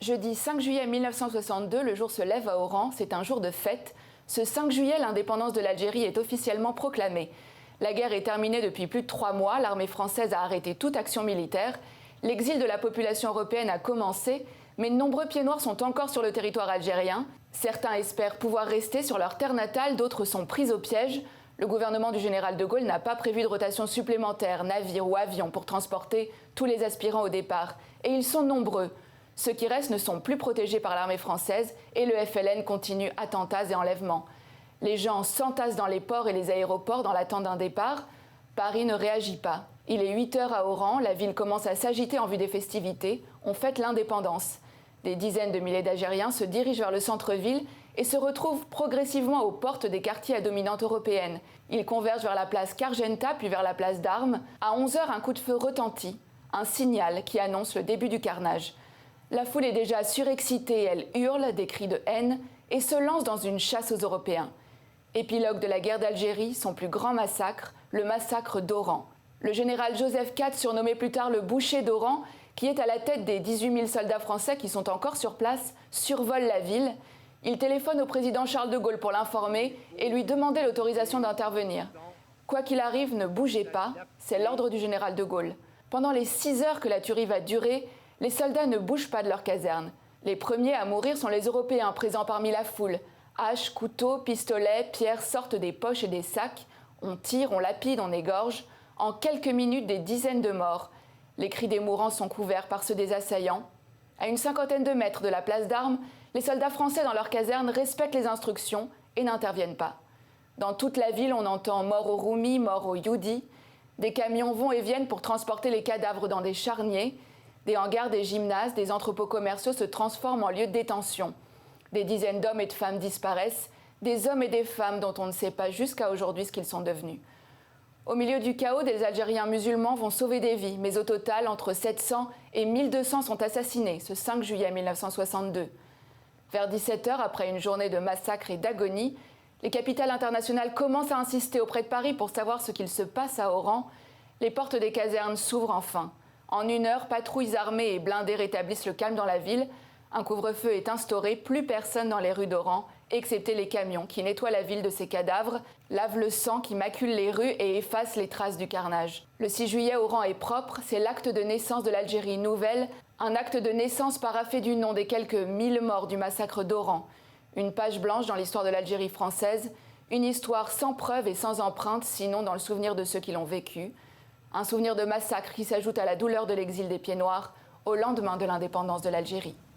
Jeudi 5 juillet 1962, le jour se lève à Oran, c'est un jour de fête. Ce 5 juillet, l'indépendance de l'Algérie est officiellement proclamée. La guerre est terminée depuis plus de 3 mois, l'armée française a arrêté toute action militaire. L'exil de la population européenne a commencé, mais de nombreux pieds noirs sont encore sur le territoire algérien. Certains espèrent pouvoir rester sur leur terre natale, d'autres sont pris au piège. Le gouvernement du général de Gaulle n'a pas prévu de rotation supplémentaire, navires ou avions, pour transporter tous les aspirants au départ. Et ils sont nombreux. Ceux qui restent ne sont plus protégés par l'armée française et le FLN continue attentats et enlèvements. Les gens s'entassent dans les ports et les aéroports dans l'attente d'un départ. Paris ne réagit pas. Il est 8 heures à Oran, la ville commence à s'agiter en vue des festivités. On fête l'indépendance. Des dizaines de milliers d'Algériens se dirigent vers le centre-ville et se retrouvent progressivement aux portes des quartiers à dominante européenne. Ils convergent vers la place Cargenta puis vers la place d'Armes. À 11 heures, un coup de feu retentit, un signal qui annonce le début du carnage. La foule est déjà surexcitée, elle hurle des cris de haine et se lance dans une chasse aux Européens. Épilogue de la guerre d'Algérie, son plus grand massacre, le massacre d'Oran. Le général Joseph Katz, surnommé plus tard le boucher d'Oran, qui est à la tête des 18 000 soldats français qui sont encore sur place, survole la ville. Il téléphone au président Charles de Gaulle pour l'informer et lui demander l'autorisation d'intervenir. Quoi qu'il arrive, ne bougez pas, c'est l'ordre du général de Gaulle. Pendant les 6 heures que la tuerie va durer, les soldats ne bougent pas de leur caserne. Les premiers à mourir sont les Européens présents parmi la foule. Haches, couteaux, pistolets, pierres sortent des poches et des sacs. On tire, on lapide, on égorge. En quelques minutes, des dizaines de morts. Les cris des mourants sont couverts par ceux des assaillants. À une cinquantaine de mètres de la place d'Armes, les soldats français dans leur caserne respectent les instructions et n'interviennent pas. Dans toute la ville, on entend « mort aux Roumis »,« mort aux Youdi ». Des camions vont et viennent pour transporter les cadavres dans des charniers. Des hangars, des gymnases, des entrepôts commerciaux se transforment en lieux de détention. Des dizaines d'hommes et de femmes disparaissent, des hommes et des femmes dont on ne sait pas jusqu'à aujourd'hui ce qu'ils sont devenus. Au milieu du chaos, des Algériens musulmans vont sauver des vies, mais au total, entre 700 et 1200 sont assassinés ce 5 juillet 1962. Vers 17 heures, après une journée de massacres et d'agonie, les capitales internationales commencent à insister auprès de Paris pour savoir ce qu'il se passe à Oran. Les portes des casernes s'ouvrent enfin. En 1 heure, patrouilles armées et blindées rétablissent le calme dans la ville. Un couvre-feu est instauré, plus personne dans les rues d'Oran, excepté les camions qui nettoient la ville de ses cadavres, lavent le sang qui macule les rues et effacent les traces du carnage. Le 6 juillet, Oran est propre, c'est l'acte de naissance de l'Algérie nouvelle, un acte de naissance paraphé du nom des quelques 1000 morts du massacre d'Oran. Une page blanche dans l'histoire de l'Algérie française, une histoire sans preuve et sans empreinte, sinon dans le souvenir de ceux qui l'ont vécu. Un souvenir de massacre qui s'ajoute à la douleur de l'exil des pieds noirs au lendemain de l'indépendance de l'Algérie.